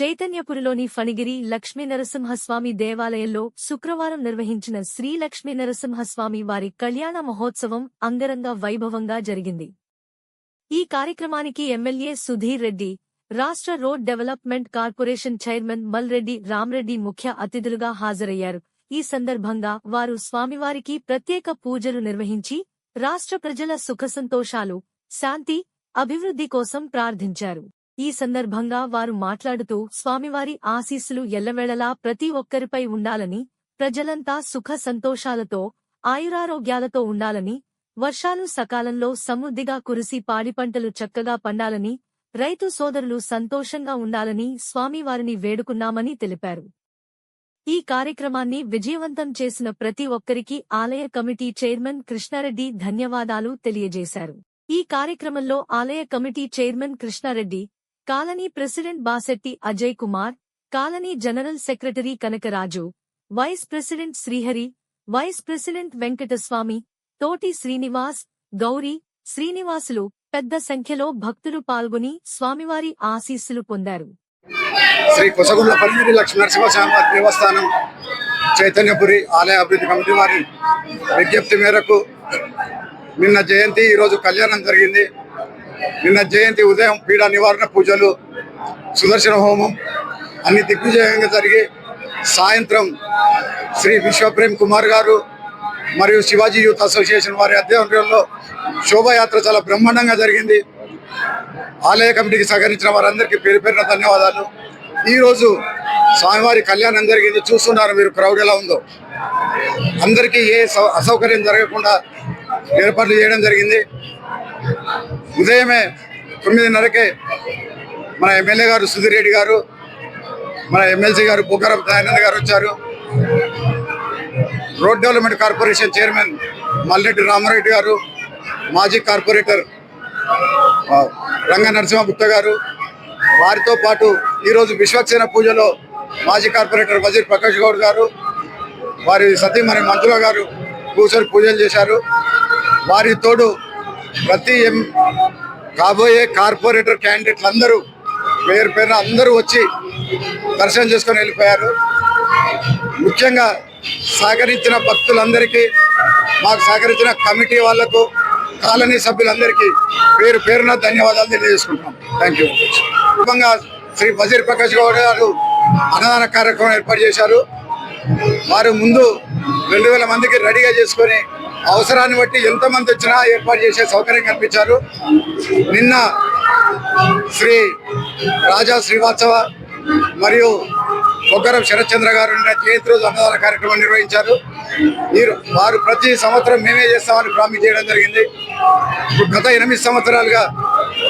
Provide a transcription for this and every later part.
చైతన్యపురిలోని ఫణిగిరి లక్ష్మీనరసింహస్వామి దేవాలయంలో శుక్రవారం నిర్వహించిన శ్రీ లక్ష్మీనరసింహస్వామి వారి కళ్యాణ మహోత్సవం అంగరంగ వైభవంగా జరిగింది. ఈ కార్యక్రమానికి ఎమ్మెల్యే సుధీర్ రెడ్డి, రాష్ట్ర road development corporation chairman Malreddy Ram Reddy ముఖ్య అతిథులుగా హాజరయ్యారు. ఈ సందర్భంగా వారు స్వామివారికి ప్రత్యేక పూజలు నిర్వహించి రాష్ట్ర ప్రజల సుఖసంతోషాలు, శాంతి, అభివృద్ధి కోసం ప్రార్థించారు. ఈ సందర్భంగా వారు మాట్లాడుతూ స్వామివారి ఆశీస్సులు ఎల్లవేళలా ప్రతి ఒక్కరిపై ఉండాలని, ప్రజలంతా సుఖ సంతోషాలతో, ఆయురారోగ్యాలతో ఉండాలని, వర్షాలు సకాలంలో సమృద్ధిగా కురిసి పాడిపంటలు చక్కగా పండాలని, రైతు సోదరులు సంతోషంగా ఉండాలని స్వామివారిని వేడుకున్నామని తెలిపారు. ఈ కార్యక్రమాన్ని విజయవంతం చేసిన ప్రతి ఒక్కరికి ఆలయ కమిటీ చైర్మన్ కృష్ణారెడ్డి ధన్యవాదాలు తెలియజేశారు. ఈ కార్యక్రమంలో ఆలయ committee chairman Krishna Reddy, colony president Basetti Ajay Kumar, colony general secretary Kanakaraju, vice president Srihari, vice president Venkataswamy, తోటి శ్రీనివాస్, గౌరీ, శ్రీనివాసులు పెద్ద సంఖ్యలో భక్తులు పాల్గొని స్వామివారి ఆశీస్సులు పొందారు. శ్రీ కొసగుండ్ల ఫణిగిరి లక్ష్మీనరసింహస్వామి దేవస్థానం చైతన్యపురి ఆలయ అభివృద్ధి కమిటీ వారి విజ్ఞప్తి మేరకు నిన్న జయంతి, ఈరోజు కళ్యాణం జరిగింది. నిన్న జయంతి ఉదయం పీడా నివారణ పూజలు, సుదర్శన హోమం అన్ని దిగ్విజయంగా జరిగి సాయంత్రం శ్రీ విశ్వప్రేమ్ కుమార్ గారు మరియు శివాజీ యూత్ అసోసియేషన్ వారి ఆధ్వర్యంలో శోభాయాత్ర చాలా బ్రహ్మాండంగా జరిగింది. ఆలయ కమిటీకి సహకరించిన వారందరికీ పేరు పేరున ధన్యవాదాలు. ఈరోజు స్వామివారి కళ్యాణం జరిగింది. చూస్తున్నారు మీరు క్రౌడ్ ఎలా ఉందో. అందరికీ ఏ అసౌకర్యం జరగకుండా ఏర్పాట్లు చేయడం జరిగింది. ఉదయమే 9:30కే మన ఎమ్మెల్యే గారు సుధీర్ రెడ్డి గారు, మన ఎమ్మెల్సీ గారు బుగ్గరం దయానంద్ గారు వచ్చారు. Road development corporation chairman Malreddy Ramareddy గారు, మాజీ కార్పొరేటర్ రంగ నరసింహగుప్తా గారు, వారితో పాటు ఈరోజు విశ్వక్సేన పూజలో మాజీ కార్పొరేటర్ వజీర్ ప్రకాష్ గౌడ్ గారు, వారి సతీమణి మంత్రుల గారు కూర్చొని పూజలు చేశారు. వారి తోడు ప్రతి కాబోయే కార్పొరేటర్ క్యాండిడేట్లు అందరూ పేరు పేరున అందరూ వచ్చి దర్శనం చేసుకొని వెళ్ళిపోయారు. ముఖ్యంగా సహకరించిన భక్తులందరికీ, మాకు సహకరించిన కమిటీ వాళ్లకు, కాలనీ సభ్యులందరికీ పేరు పేరున ధన్యవాదాలు తెలియజేసుకుంటున్నాం. Thank you. ముఖ్యంగా శ్రీ వజీర్ ప్రకాష్ గౌడ్ గారు అన్నదాన కార్యక్రమం ఏర్పాటు చేశారు. వారు ముందు 2000 మందికి రెడీగా చేసుకొని అవసరాన్ని బట్టి ఎంతమంది వచ్చినా ఏర్పాటు చేసే సౌకర్యం కల్పించారు. నిన్న శ్రీ రాజా శ్రీవాత్సవ మరియు బొగ్గరం శరత్చంద్ర గారు జయంతి రోజు అన్నదాన కార్యక్రమం నిర్వహించారు. వారు ప్రతి సంవత్సరం మేమే చేస్తామని ప్రామిస్ చేయడం జరిగింది. గత 8 సంవత్సరాలుగా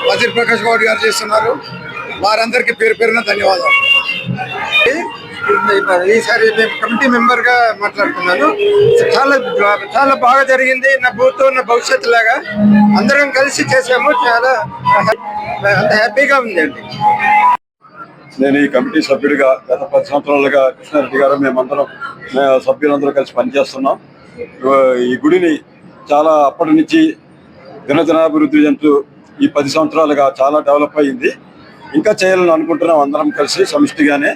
వజీర్ ప్రకాష్ గౌడ్ గారు చేస్తున్నారు. వారందరికీ పేరు పేరున ధన్యవాదాలు. ఈసారి నేను కమిటీ మెంబర్ గా మాట్లాడుతున్నాను. చాలా చాలా బాగా జరిగింది. నా భూతో నా భవిష్యత్తు లాగా అందరం కలిసి చేసాము. చాలా హ్యాపీగా ఉందండి. నేను ఈ కమిటీ సభ్యుడిగా గత 10 సంవత్సరాలుగా కృష్ణారెడ్డి గారు మేమందరం సభ్యులందరూ కలిసి పనిచేస్తున్నాం. ఈ గుడిని చాలా అప్పటి నుంచి దినదినాభివృద్ధి చెందుతూ ఈ 10 సంవత్సరాలుగా చాలా డెవలప్ అయ్యింది. ఇంకా చేయాలని అనుకుంటున్నాం అందరం కలిసి సమిష్టిగానే.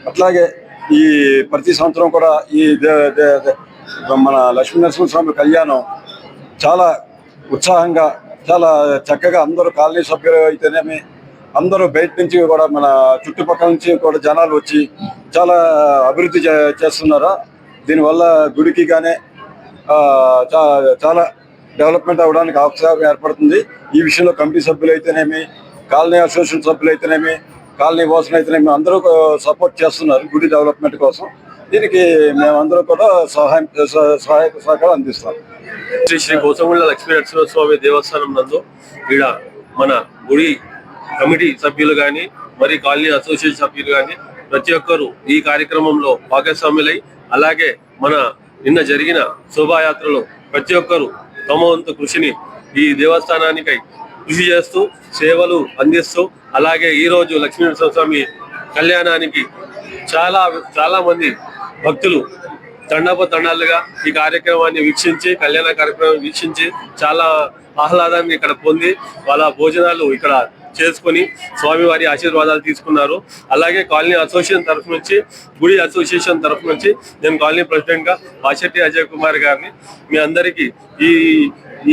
అట్లాగే ఈ ప్రతి సంవత్సరం కూడా ఈ మన లక్ష్మీనరసింహస్వామి కళ్యాణం చాలా ఉత్సాహంగా, చాలా చక్కగా అందరూ కాలనీ సభ్యులు అయితేనేమి అందరూ బయట నుంచి కూడా మన చుట్టుపక్కల నుంచి కూడా జనాలు వచ్చి చాలా అభివృద్ధి చేస్తున్నారు. దీనివల్ల గుడికి కానీ చాలా డెవలప్మెంట్ అవ్వడానికి అవకాశం ఏర్పడుతుంది. ఈ విషయంలో కమిటీ సభ్యులు అయితేనేమి, కాలనీ అసోసియేషన్ సభ్యులు అయితేనేమి, కాలనీ వాసులు అయితేనేమి అందరూ సపోర్ట్ చేస్తున్నారు గుడి డెవలప్మెంట్ కోసం. దీనికి మేమందరూ కూడా సహాయక సహకారం అందిస్తాం. శ్రీ శ్రీ కొసగుండ్ల లక్ష్మీనరసింహస్వామి దేవస్థానం నందు ఈడ మన గుడి కమిటీ సభ్యులు కానీ, మరి కాలనీ అసోసియేషన్ సభ్యులు కానీ ప్రతి ఒక్కరూ ఈ కార్యక్రమంలో భాగస్వాములై, అలాగే మన నిన్న జరిగిన శోభాయాత్రలో ప్రతి ఒక్కరూ తమ వంతు కృషిని ఈ దేవస్థానానికై కృషి చేస్తూ సేవలు అందిస్తూ, అలాగే ఈరోజు లక్ష్మీనరసింహస్వామి కళ్యాణానికి చాలా మంది భక్తులు తండాలుగా ఈ కార్యక్రమాన్ని వీక్షించి, కళ్యాణ కార్యక్రమాన్ని వీక్షించి చాలా ఆహ్లాదాన్ని ఇక్కడ పొంది వాళ్ళ భోజనాలు ఇక్కడ చేసుకొని స్వామివారి ఆశీర్వాదాలు తీసుకున్నారు. అలాగే కాలనీ అసోసియేషన్ తరఫు నుంచి, గుడి అసోసియేషన్ తరఫు నుంచి నేను కాలనీ ప్రెసిడెంట్ గా వాశెట్టి అజయ్ కుమార్ గారిని మీ అందరికీ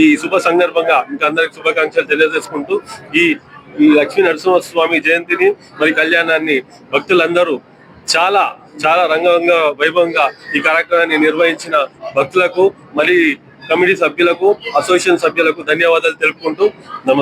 ఈ శుభ సందర్భంగా మీకు అందరికి శుభాకాంక్షలు తెలియజేసుకుంటూ ఈ లక్ష్మీ నరసింహస్వామి జయంతిని మరి కళ్యాణాన్ని భక్తులందరూ చాలా చాలా రంగంగా వైభవంగా ఈ కార్యక్రమాన్ని నిర్వహించిన భక్తులకు, మరి కమిటీ సభ్యులకు, అసోసియేషన్ సభ్యులకు ధన్యవాదాలు తెలుపుకుంటూ నమస్కారం.